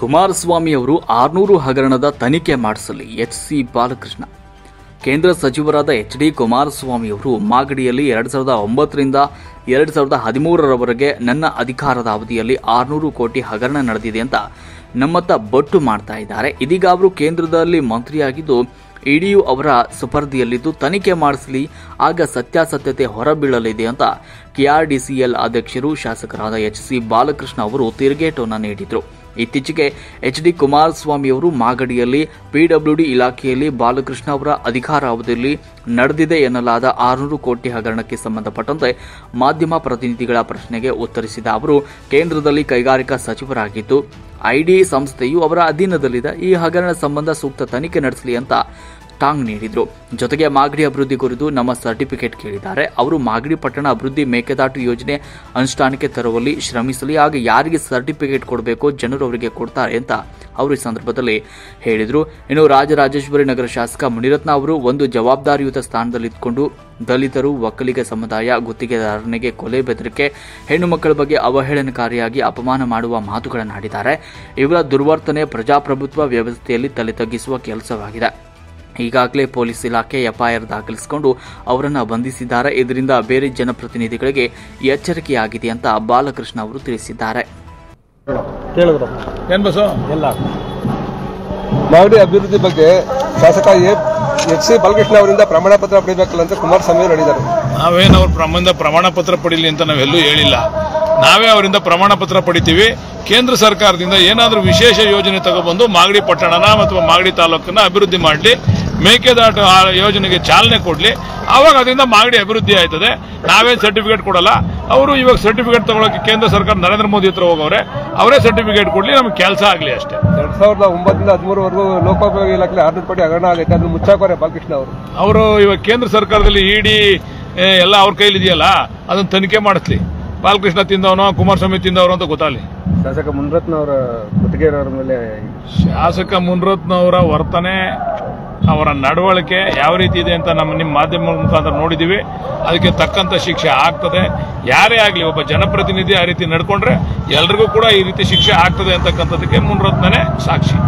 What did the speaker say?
ಕುಮಾರಸ್ವಾಮಿ ಅವರು 600 ಹಗರಣದ ತನಿಖೆ ಮಾಡಿಸಲಿ ಎಚ್.ಸಿ. ಬಾಲಕೃಷ್ಣ. ಕೇಂದ್ರ ಸಚಿವರಾದ ಎಚ್.ಡಿ. ಕುಮಾರಸ್ವಾಮಿ ಅವರು ಮಾಗಡಿಯಲ್ಲಿ 2009 ರಿಂದ 2013ರವರೆಗೆ ನನ್ನ ಅಧಿಕಾರದ ಅವಧಿಯಲ್ಲಿ 600 ಕೋಟಿ ಹಗರಣ ನಡೆದಿದೆ ಅಂತ ನಮ್ಮತ್ತ ಬೊಟ್ಟು ಮಾಡ್ತಾ ಇದ್ದಾರೆ. ಇದೀಗ ಅವರು ಕೇಂದ್ರದಲ್ಲಿ ಮಂತ್ರಿಯಾಗಿದ್ದು ಇಡಿಯು ಅವರ ಸುಪರ್ದಿಯಲ್ಲಿದ್ದು ತನಿಖೆ ಮಾಡಿಸಲಿ, ಆಗ ಸತ್ಯಾಸತ್ಯತೆ ಹೊರಬೀಳಲಿದೆ ಅಂತ ಕೆಆರ್ಡಿಸಿಎಲ್ ಅಧ್ಯಕ್ಷರು ಶಾಸಕರಾದ ಎಚ್.ಸಿ. ಬಾಲಕೃಷ್ಣ ಅವರು ತಿರುಗೇಟನ್ನು ನೀಡಿದರು. ಇತ್ತೀಚೆಗೆ ಎಚ್.ಡಿ. ಕುಮಾರಸ್ವಾಮಿ ಅವರು ಮಾಗಡಿಯಲ್ಲಿ ಪಿಡಬ್ಲ್ಯೂಡಿ ಇಲಾಖೆಯಲ್ಲಿ ಬಾಲಕೃಷ್ಣ ಅವರ ಅಧಿಕಾರಾವಧಿಯಲ್ಲಿ ನಡೆದಿದೆ ಎನ್ನಲಾದ 600 ಕೋಟಿ ಹಗರಣಕ್ಕೆ ಸಂಬಂಧಪಟ್ಟಂತೆ ಮಾಧ್ಯಮ ಪ್ರತಿನಿಧಿಗಳ ಪ್ರಶ್ನೆಗೆ ಉತ್ತರಿಸಿದ ಅವರು, ಕೇಂದ್ರದಲ್ಲಿ ಕೈಗಾರಿಕಾ ಸಚಿವರಾಗಿದ್ದು ಐಡಿ ಸಂಸ್ಥೆಯು ಅವರ ಅಧೀನದಲ್ಲಿದೆ. ಈ ಹಗರಣ ಸಂಬಂಧ ಸೂಕ್ತ ತನಿಖೆ ನಡೆಸಲಿ ಅಂತ ಟಾಂಗ್ ನೀಡಿದರು. ಜೊತೆಗೆ ಮಾಗಡಿ ಅಭಿವೃದ್ಧಿ ಕುರಿತು ನಮ್ಮ ಸರ್ಟಿಫಿಕೇಟ್ ಕೇಳಿದ್ದಾರೆ. ಅವರು ಮಾಗಡಿ ಪಟ್ಟಣ ಅಭಿವೃದ್ಧಿ ಮೇಕೆದಾಟು ಯೋಜನೆ ಅನುಷ್ಠಾನಕ್ಕೆ ತರುವಲ್ಲಿ ಶ್ರಮಿಸಲಿ, ಆಗ ಯಾರಿಗೆ ಸರ್ಟಿಫಿಕೇಟ್ ಕೊಡಬೇಕೋ ಜನರು ಅವರಿಗೆ ಕೊಡ್ತಾರೆ ಅಂತ ಅವರು ಈ ಸಂದರ್ಭದಲ್ಲಿ ಹೇಳಿದರು. ಇನ್ನು ರಾಜರಾಜೇಶ್ವರಿ ನಗರ ಶಾಸಕ ಮುನಿರತ್ನ ಅವರು ಒಂದು ಜವಾಬ್ದಾರಿಯುತ ಸ್ಥಾನದಲ್ಲಿದ್ದುಕೊಂಡು ದಲಿತರು, ಒಕ್ಕಲಿಗ ಸಮುದಾಯ, ಗುತ್ತಿಗೆದಾರನಿಗೆ ಕೊಲೆ ಬೆದರಿಕೆ, ಹೆಣ್ಣು ಮಕ್ಕಳ ಬಗ್ಗೆ ಅವಹೇಳನಕಾರಿಯಾಗಿ ಅಪಮಾನ ಮಾಡುವ ಮಾತುಗಳನ್ನಾಡಿದ್ದಾರೆ. ಇವರ ದುರ್ವರ್ತನೆ ಪ್ರಜಾಪ್ರಭುತ್ವ ವ್ಯವಸ್ಥೆಯಲ್ಲಿ ತಲೆ ತಗ್ಗಿಸುವ ಕೆಲಸವಾಗಿದೆ. ಈಗಾಗಲೇ ಪೊಲೀಸ್ ಇಲಾಖೆ ಎಫ್ಐಆರ್ ದಾಖಲಿಸಿಕೊಂಡು ಅವರನ್ನು ಬಂಧಿಸಿದ್ದಾರೆ. ಇದರಿಂದ ಬೇರೆ ಜನಪ್ರತಿನಿಧಿಗಳಿಗೆ ಎಚ್ಚರಿಕೆಯಾಗಿದೆ ಅಂತ ಬಾಲಕೃಷ್ಣ ಅವರು ತಿಳಿಸಿದ್ದಾರೆ. ಮಾಗಡಿ ಅಭಿವೃದ್ಧಿ ಬಗ್ಗೆ ಶಾಸಕ ಎಚ್.ಸಿ. ಬಾಲಕೃಷ್ಣ ಅವರಿಂದ ಪ್ರಮಾಣ ಪತ್ರ ಪಡೆಯಬೇಕಲ್ಲ ಅಂತ ಕುಮಾರಸ್ವಾಮಿ ಅವರು ಹೇಳಿದ್ದಾರೆ. ನಾವೇನು ಅವ್ರ ಪ್ರಮಾಣ ಪತ್ರ ಪಡೀಲಿ ಅಂತ ನಾವೆಲ್ಲೂ ಹೇಳಿಲ್ಲ. ನಾವೇ ಅವರಿಂದ ಪ್ರಮಾಣ ಪತ್ರ ಪಡಿತೀವಿ. ಕೇಂದ್ರ ಸರ್ಕಾರದಿಂದ ಏನಾದರೂ ವಿಶೇಷ ಯೋಜನೆ ತಗೊಬಂದು ಮಾಗಡಿ ಪಟ್ಟಣನ ಅಥವಾ ಮಾಗಡಿ ತಾಲೂಕನ್ನ ಅಭಿವೃದ್ಧಿ ಮಾಡಲಿ, ಮೇಕೆದಾಟು ಯೋಜನೆಗೆ ಚಾಲನೆ ಕೊಡಲಿ, ಆವಾಗ ಅದರಿಂದ ಮಾಗಡಿ ಅಭಿವೃದ್ಧಿ ಆಯ್ತದೆ. ನಾವೇನು ಸರ್ಟಿಫಿಕೇಟ್ ಕೊಡಲ್ಲ. ಅವರು ಇವಾಗ ಸರ್ಟಿಫಿಕೇಟ್ ತಗೊಳ್ಳೋಕೆ ಕೇಂದ್ರ ಸರ್ಕಾರ ನರೇಂದ್ರ ಮೋದಿ ಹತ್ರ ಹೋಗವ್ರೆ, ಅವರೇ ಸರ್ಟಿಫಿಕೇಟ್ ಕೊಡಲಿ, ನಮ್ಗೆ ಕೆಲಸ ಆಗಲಿ ಅಷ್ಟೇ. 2009 ರಿಂದ 2013ವರೆಗೂ ಲೋಕೋಪಯೋಗಿ ಇಲಾಖೆ 600 ಕೋಟಿ ಹಗರಣ ಆಗೈತೆ, ಅದನ್ನು ಮುಚ್ಚಾಕೋರೆ ಬಾಲಕೃಷ್ಣ ಅವರು ಇವಾಗ ಕೇಂದ್ರ ಸರ್ಕಾರದಲ್ಲಿ ಇಡಿ ಎಲ್ಲ ಅವ್ರ ಕೈಲಿದೆಯಲ್ಲ, ಅದನ್ನು ತನಿಖೆ ಮಾಡಿಸ್ಲಿ. ಬಾಲಕೃಷ್ಣ ತಿಂದವನೋ ಕುಮಾರಸ್ವಾಮಿ ತಿಂದವರು ಅಂತ ಗೊತ್ತಾಗಲಿ. ಶಾಸಕ ಮುನಿರತ್ನ ಅವರ ಗುತ್ತಿಗೆದಾರರ ಮೇಲೆ ಶಾಸಕ ಮುನಿರತ್ನ ಅವರ ವರ್ತನೆ, ಅವರ ನಡವಳಿಕೆ ಯಾವ ರೀತಿ ಇದೆ ಅಂತ ನಿಮ್ಮ ಮಾಧ್ಯಮ ಮುಖಾಂತರ ನೋಡಿದ್ದೀವಿ. ಅದಕ್ಕೆ ತಕ್ಕಂತ ಶಿಕ್ಷೆ ಆಗ್ತದೆ. ಯಾರೇ ಆಗಲಿ, ಒಬ್ಬ ಜನಪ್ರತಿನಿಧಿ ಆ ರೀತಿ ನಡ್ಕೊಂಡ್ರೆ ಎಲ್ರಿಗೂ ಕೂಡ ಈ ರೀತಿ ಶಿಕ್ಷೆ ಆಗ್ತದೆ ಅಂತಕ್ಕಂಥದಕ್ಕೆ ಮುನಿರತ್ನನೇ ಸಾಕ್ಷಿ.